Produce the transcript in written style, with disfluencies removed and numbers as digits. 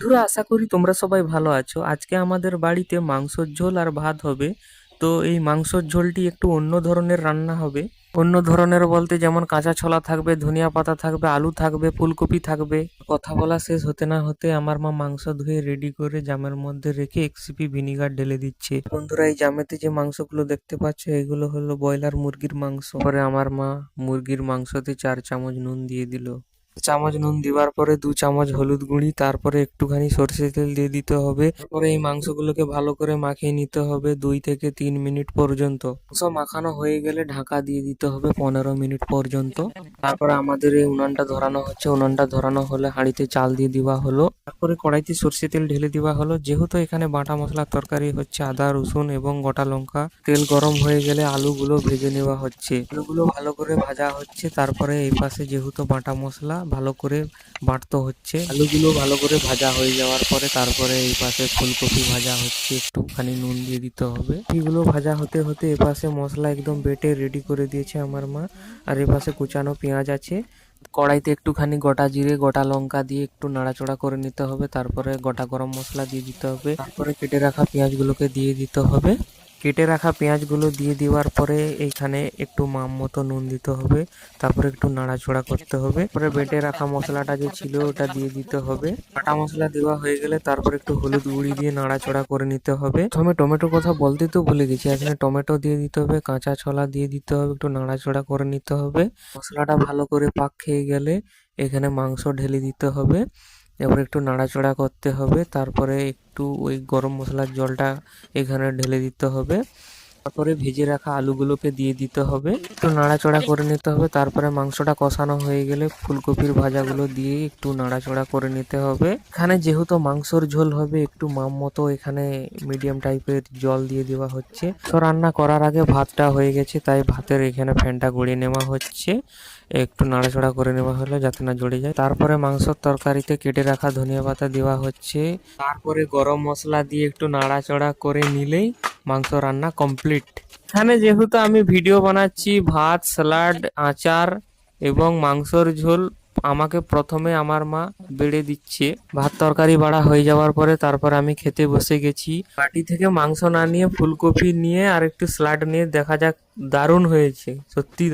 বন্ধুরা, আশা করি তোমরা সবাই ভালো আছো। আজকে আমাদের বাড়িতে মাংসের ঝোল আর ভাত হবে। তো এই মাংসের ঝোলটি একটু অন্য ধরনের রান্না হবে। অন্য ধরনের বলতে যেমন কাঁচা ছোলা থাকবে, ধনিয়া পাতা থাকবে, আলু থাকবে, ফুলকপি থাকবে। কথা বলা শেষ হতে না হতে আমার মা মাংস ধুয়ে রেডি করে জামের মধ্যে রেখে এক সিপি ভিনিগার ঢেলে দিচ্ছে। বন্ধুরা, এই জামেতে যে মাংসগুলো দেখতে পাচ্ছ এগুলো হলো ব্রয়লার মুরগির মাংস। পরে আমার মা মুরগির মাংসতে 4 চামচ নুন দিয়ে দিল। চামচ নুন দেওয়ার পরে 2 চামচ হলুদ গুঁড়ি, তারপরে একটুখানি সর্ষে তেল দিয়ে দিতে হবে। তারপরে এই মাংসগুলোকে ভালো করে মাখিয়ে নিতে হবে 2 থেকে 3 মিনিট পর্যন্ত। মাংস মাখানো হয়ে গেলে ঢাকা দিয়ে দিতে হবে 15 মিনিট পর্যন্ত। তারপরে আমাদের এই উনানটা ধরানো হচ্ছে। উনানটা ধরানো হলে হাঁড়িতে চাল দিয়ে দেওয়া হলো। তারপরে কড়াইতে সর্ষে তেল ঢেলে দেওয়া হলো। যেহেতু এখানে বাটা মশলার তরকারি হচ্ছে, আদা রসুন এবং গোটা লঙ্কা। তেল গরম হয়ে গেলে আলুগুলো ভেজে নেওয়া হচ্ছে। আলুগুলো ভালো করে ভাজা হচ্ছে। তারপরে এই পাশে যেহেতু বাটা মশলা ভালো করে বাটতে হচ্ছে। আলুগুলো ভালো করে ভাজা হয়ে যাওয়ার পরে তারপরে এই পাশে ফুলকপি ভাজা হচ্ছে, একটুখানি নুন দিয়ে দিতে হবে। এগুলো ভাজা হতে হতে এ পাশে মশলা একদম বেটে রেডি করে দিয়েছে আমার মা। আর এ পাশে কুচানো পেঁয়াজ আছে। কড়াইতে একটুখানি গোটা জিরে গোটা লঙ্কা দিয়ে একটু নাড়াচড়া করে নিতে হবে। তারপরে গোটা গরম মশলা দিয়ে দিতে হবে। তারপরে কেটে রাখা পেঁয়াজগুলোকে দিয়ে দিতে হবে। কেটে রাখা পেঁয়াজগুলো দিয়ে দেওয়ার পরে এইখানে একটু মাম মতো নুন দিতে হবে। তারপরে একটু নাড়াচড়া করতে হবে। পরে বেটে রাখা মশলাটা যে ছিল ওটা দিয়ে দিতে হবে। বাটা মশলা দেওয়া হয়ে গেলে তারপর একটু হলুদ গুঁড়ি দিয়ে নাড়াচড়া করে নিতে হবে। প্রথমে টমেটোর কথা বলতে তো ভুলে গেছি, এখানে টমেটো দিয়ে দিতে হবে, কাঁচা ছোলা দিয়ে দিতে হবে, একটু নাড়াচড়া করে নিতে হবে। মশলাটা ভালো করে পাক খেয়ে গেলে এখানে মাংস ঢেলে দিতে হবে। এবার একটু নাড়াচড়া করতে হবে। তারপরে একটু ওই গরম মশলার জলটা এখানে ঢেলে দিতে হবে। তারপরে ভেজে রাখা আলুগুলোকে দিয়ে দিতে হবে, একটু নাড়াচড়া করে নিতে হবে। তারপরে মাংসটা কষানো হয়ে গেলে ফুলকপির ভাজাগুলো দিয়ে একটু নাড়াচড়া করে নিতে হবে। এখানে যেহেতু মাংসর ঝোল হবে একটু মাম মতো এখানে মিডিয়াম টাইপের জল দিয়ে দেওয়া হচ্ছে। তো রান্না করার আগে ভাতটা হয়ে গেছে, তাই ভাতের এখানে ফ্যানটা গড়িয়ে নেওয়া হচ্ছে। একটু নাড়াচড়া করে নেওয়া হলো যাতে না জ্বলে যায়। তারপরে মাংসর তরকারিতে কেটে রাখা ধনিয়া পাতা দেওয়া হচ্ছে। তারপরে গরম মশলা দিয়ে একটু নাড়াচড়া করে নিলেই মাংস রান্না কমপ্লিট। এখানে যেহেতু আমি ভিডিও বানাচ্ছি, ভাত, স্যালাড, আচার এবং মাংসর ঝোল আমাকে প্রথমে আমার মা বেড়ে দিচ্ছে। ভাত তরকারি বাড়া হয়ে যাওয়ার পরে তারপর আমি খেতে বসে গেছি। বাটি থেকে মাংস না নিয়ে ফুলকপি নিয়ে আর একটু স্যালাড নিয়ে দেখা যাক, দারুণ হয়েছে সত্যি।